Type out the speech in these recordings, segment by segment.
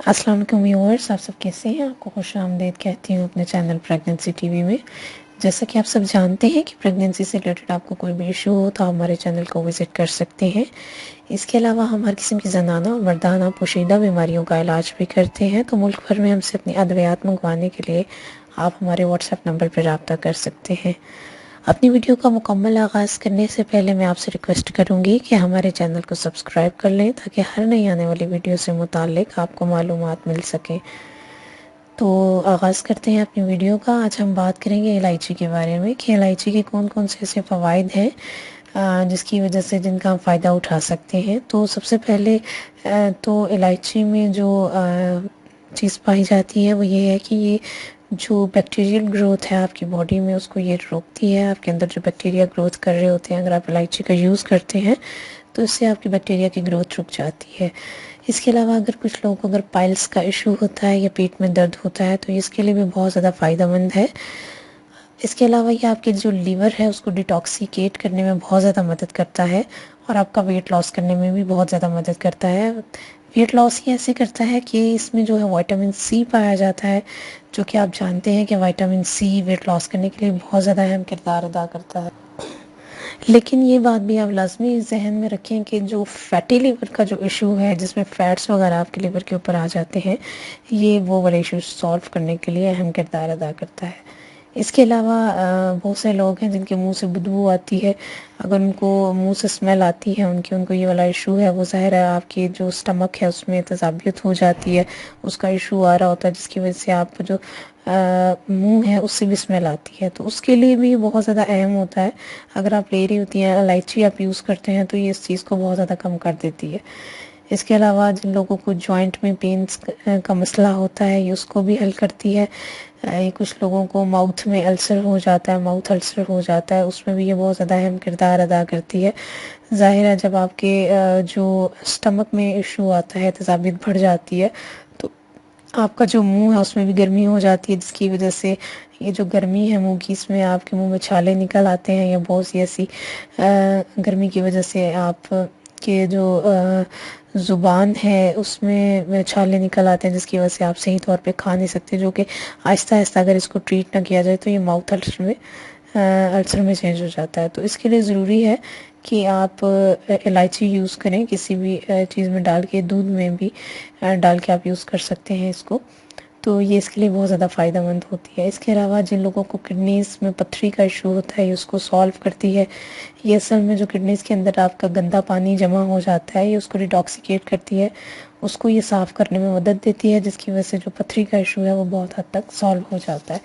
السلام علیکم ویورز، آپ سب کیسے ہیں؟ آپ کو خوش آمدید کہتی ہوں اپنے چینل پریگننسی ٹی وی میں۔ جیسا کہ آپ سب جانتے ہیں کہ پریگننسی سے ریلیٹڈ آپ کو کوئی بھی ایشو ہو تو آپ ہمارے چینل کو وزٹ کر سکتے ہیں۔ اس کے علاوہ ہم ہر قسم کی زنانہ اور مردانہ پوشیدہ بیماریوں کا علاج بھی کرتے ہیں، تو ملک بھر میں ہم سے اپنی ادویات منگوانے کے لیے آپ ہمارے واٹس ایپ نمبر پر رابطہ کر سکتے ہیں۔ اپنی ویڈیو کا مکمل آغاز کرنے سے پہلے میں آپ سے ریکویسٹ کروں گی کہ ہمارے چینل کو سبسکرائب کر لیں تاکہ ہر نئی آنے والی ویڈیو سے متعلق آپ کو معلومات مل سکیں۔ تو آغاز کرتے ہیں اپنی ویڈیو کا۔ آج ہم بات کریں گے الائچی کے بارے میں کہ الائچی کے کون کون سے ایسے فوائد ہیں جس کی وجہ سے جن کا ہم فائدہ اٹھا سکتے ہیں۔ تو سب سے پہلے تو الائچی میں جو چیز پائی جاتی ہے وہ یہ ہے کہ یہ جو بیکٹیریل گروتھ ہے آپ کی باڈی میں اس کو یہ روکتی ہے۔ آپ کے اندر جو بیکٹیریا گروتھ کر رہے ہوتے ہیں، اگر آپ الائچی کا یوز کرتے ہیں تو اس سے آپ کی بیکٹیریا کی گروتھ رک جاتی ہے۔ اس کے علاوہ اگر کچھ لوگوں کو اگر پائلس کا ایشو ہوتا ہے یا پیٹ میں درد ہوتا ہے تو اس کے لیے بھی بہت زیادہ فائدہ مند ہے۔ اس کے علاوہ یہ آپ کے جو لیور ہے اس کو ڈیٹاکسیکیٹ کرنے میں بہت زیادہ مدد کرتا ہے اور آپ کا ویٹ لاس کرنے میں بھی بہت زیادہ مدد کرتا ہے۔ ویٹ لاس ہی ایسے کرتا ہے کہ اس میں جو ہے وائٹامن سی پایا جاتا ہے، جو کہ آپ جانتے ہیں کہ وائٹامن سی ویٹ لاس کرنے کے لیے بہت زیادہ اہم کردار ادا کرتا ہے۔ لیکن یہ بات بھی آپ لازمی ذہن میں رکھیں کہ جو فیٹی لیور کا جو ایشو ہے جس میں فیٹس وغیرہ آپ کے لیور کے اوپر آ جاتے ہیں، یہ وہ والے ایشو سالو کرنے کے لیے اہم کردار ادا کرتا ہے۔ اس کے علاوہ بہت سے لوگ ہیں جن کے منہ سے بدبو آتی ہے، اگر ان کو منہ سے اسمیل آتی ہے ان کو یہ والا ایشو ہے، وہ ظاہر ہے آپ کی جو اسٹمک ہے اس میں تذابیت ہو جاتی ہے، اس کا ایشو آ رہا ہوتا ہے جس کی وجہ سے آپ جو منہ ہے اس سے بھی اسمیل آتی ہے، تو اس کے لیے بھی بہت زیادہ اہم ہوتا ہے۔ اگر آپ لے رہی ہوتی ہیں الائچی آپ یوز کرتے ہیں تو یہ اس چیز کو بہت زیادہ کم کر دیتی ہے۔ اس کے علاوہ جن لوگوں کو جوائنٹ میں پینس کا مسئلہ ہوتا ہے یہ اس کو بھی حل کرتی ہے۔ کچھ لوگوں کو ماؤتھ میں السر ہو جاتا ہے، ماؤتھ السر ہو جاتا ہے، اس میں بھی یہ بہت زیادہ اہم کردار ادا کرتی ہے۔ ظاہر ہے جب آپ کے جو اسٹمک میں ایشو آتا ہے، تذابیت بڑھ جاتی ہے، تو آپ کا جو منہ ہے اس میں بھی گرمی ہو جاتی ہے، جس کی وجہ سے یہ جو گرمی ہے منہ کی، اس میں آپ کے منہ میں چھالے نکل آتے ہیں یا بہت سی ایسی گرمی کی وجہ سے آپ کے جو زبان ہے اس میں چھالے نکل آتے ہیں، جس کی وجہ سے آپ صحیح طور پہ کھا نہیں سکتے، جو کہ آہستہ آہستہ اگر اس کو ٹریٹ نہ کیا جائے تو یہ ماؤتھ السر میں چینج ہو جاتا ہے۔ تو اس کے لیے ضروری ہے کہ آپ الائچی یوز کریں، کسی بھی چیز میں ڈال کے، دودھ میں بھی ڈال کے آپ یوز کر سکتے ہیں اس کو، تو یہ اس کے لیے بہت زیادہ فائدہ مند ہوتی ہے۔ اس کے علاوہ جن لوگوں کو کڈنیز میں پتھری کا ایشو ہوتا ہے یہ اس کو سالو کرتی ہے۔ یہ اصل میں جو کڈنیز کے اندر آپ کا گندا پانی جمع ہو جاتا ہے یہ اس کو ڈیٹاکسیکیٹ کرتی ہے، اس کو یہ صاف کرنے میں مدد دیتی ہے، جس کی وجہ سے جو پتھری کا ایشو ہے وہ بہت حد تک سالو ہو جاتا ہے۔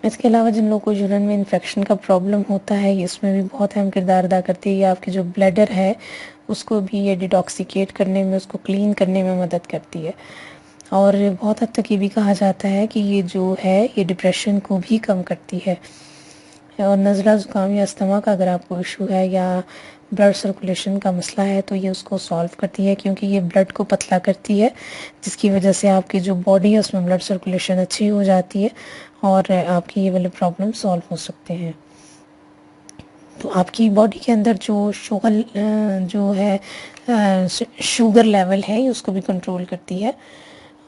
اس کے علاوہ جن لوگوں کو یورین میں انفیکشن کا پرابلم ہوتا ہے یہ اس میں بھی بہت اہم کردار ادا کرتی ہے۔ یہ آپ کی جو بلیڈر ہے اس کو بھی یہ ڈیٹاکسیکیٹ کرنے میں، اس کو کلین کرنے میں مدد کرتی ہے۔ اور بہت حد تک یہ بھی کہا جاتا ہے کہ یہ جو ہے یہ ڈپریشن کو بھی کم کرتی ہے۔ اور نزلہ زکام یا استما کا اگر آپ کو ایشو ہے یا بلڈ سرکولیشن کا مسئلہ ہے تو یہ اس کو سالو کرتی ہے، کیونکہ یہ بلڈ کو پتلا کرتی ہے، جس کی وجہ سے آپ کی جو باڈی ہے اس میں بلڈ سرکولیشن اچھی ہو جاتی ہے اور آپ کی یہ والے پرابلم سالو ہو سکتے ہیں۔ تو آپ کی باڈی کے اندر جو جو ہے شوگر لیول ہے یہ اس کو بھی کنٹرول کرتی ہے۔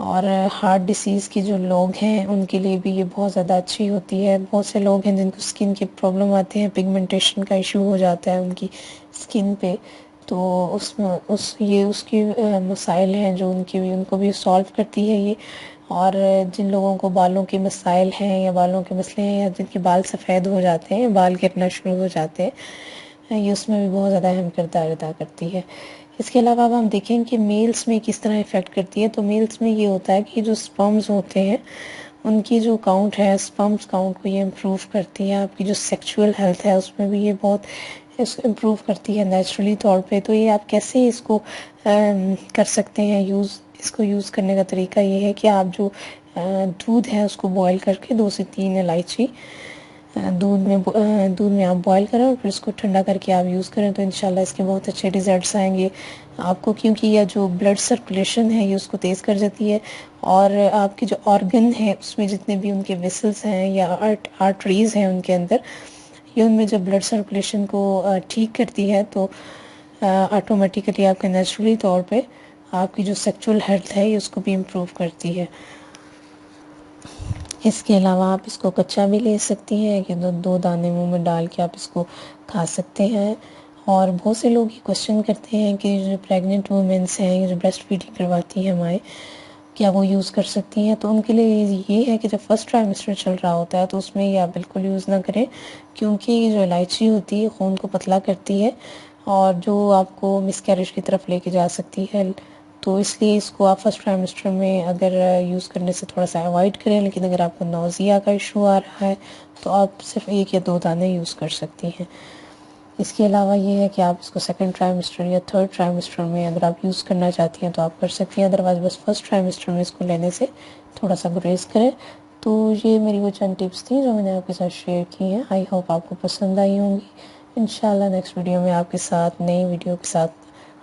اور ہارٹ ڈیسیز کے جو لوگ ہیں ان کے لیے بھی یہ بہت زیادہ اچھی ہوتی ہے۔ بہت سے لوگ ہیں جن کو اسکن کے پرابلم آتے ہیں، پگمنٹیشن کا ایشو ہو جاتا ہے ان کی اسکن پہ، تو اس کی مسائل ہیں جو ان کو بھی سالو کرتی ہے یہ۔ اور جن لوگوں کو بالوں کے مسائل ہیں یا بالوں کے مسئلے ہیں یا جن کے بال سفید ہو جاتے ہیں، بال گرنا شروع ہو جاتے ہیں، یہ اس میں بھی بہت زیادہ اہم کردار ادا کرتی ہے۔ اس کے علاوہ اب ہم دیکھیں کہ میلز میں کس طرح افیکٹ کرتی ہے، تو میلز میں یہ ہوتا ہے کہ جو سپرمز ہوتے ہیں ان کی جو کاؤنٹ ہے، سپرمز کاؤنٹ کو یہ امپروو کرتی ہے۔ آپ کی جو سیکچول ہیلتھ ہے اس میں بھی یہ بہت امپروو کرتی ہے نیچرلی طور پہ۔ تو یہ آپ کیسے اس کو کر سکتے ہیں یوز؟ اس کو یوز کرنے کا طریقہ یہ ہے کہ آپ جو دودھ ہے اس کو بوائل کر کے 2 سے 3 الائچی دودھ میں آپ بوائل کریں اور پھر اس کو ٹھنڈا کر کے آپ یوز کریں تو انشاءاللہ اس کے بہت اچھے ریزلٹس آئیں گے آپ کو، کیونکہ یہ جو بلڈ سرکولیشن ہے یہ اس کو تیز کر جاتی ہے، اور آپ کے جو آرگن ہے اس میں جتنے بھی ان کے ویسلز ہیں یا آرٹریز ہیں ان کے اندر، یہ ان میں جب بلڈ سرکولیشن کو ٹھیک کرتی ہے تو آٹومیٹیکلی آپ کے نیچرلی طور پہ آپ کی جو سیکچول ہیلتھ ہے اس کو بھی امپروو کرتی ہے۔ اس کے علاوہ آپ اس کو کچا بھی لے سکتی ہیں کہ دو دانے منہ میں ڈال کے آپ اس کو کھا سکتے ہیں۔ اور بہت سے لوگ یہ کوشچن کرتے ہیں کہ جو پریگننٹ وومنس ہیں، جو بریسٹ فیڈنگ کرواتی ہیں مائیں، کیا وہ یوز کر سکتی ہیں؟ تو ان کے لیے یہ ہے کہ جب فرسٹ ٹرائمسٹر چل رہا ہوتا ہے تو اس میں یہ آپ بالکل یوز نہ کریں، کیونکہ یہ جو الائچی ہوتی ہے خون کو پتلا کرتی ہے اور جو آپ کو مس کیریج کی طرف لے کے جا سکتی ہے، تو اس لیے اس کو آپ فرسٹ ٹرائمسٹر میں اگر یوز کرنے سے تھوڑا سا اوائڈ کریں۔ لیکن اگر آپ کو نوزیا کا ایشو آ رہا ہے تو آپ صرف 1 یا 2 دانے یوز کر سکتی ہیں۔ اس کے علاوہ یہ ہے کہ آپ اس کو سیکنڈ ٹرائمسٹر یا تھرڈ ٹرائمسٹر میں اگر آپ یوز کرنا چاہتی ہیں تو آپ کر سکتی ہیں، ادروائز بس فرسٹ ٹرائمسٹر میں اس کو لینے سے تھوڑا سا گریز کریں۔ تو یہ میری وہ چند ٹپس تھیں جو میں نے آپ کے ساتھ شیئر کی ہیں، آئی ہوپ آپ کو پسند آئی ہوں گی۔ انشاءاللہ نیکسٹ ویڈیو میں آپ کے ساتھ نئی ویڈیو کے ساتھ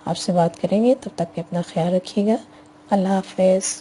آپ سے بات کریں گے، تب تک کہ اپنا خیال رکھیے گا۔ اللہ حافظ۔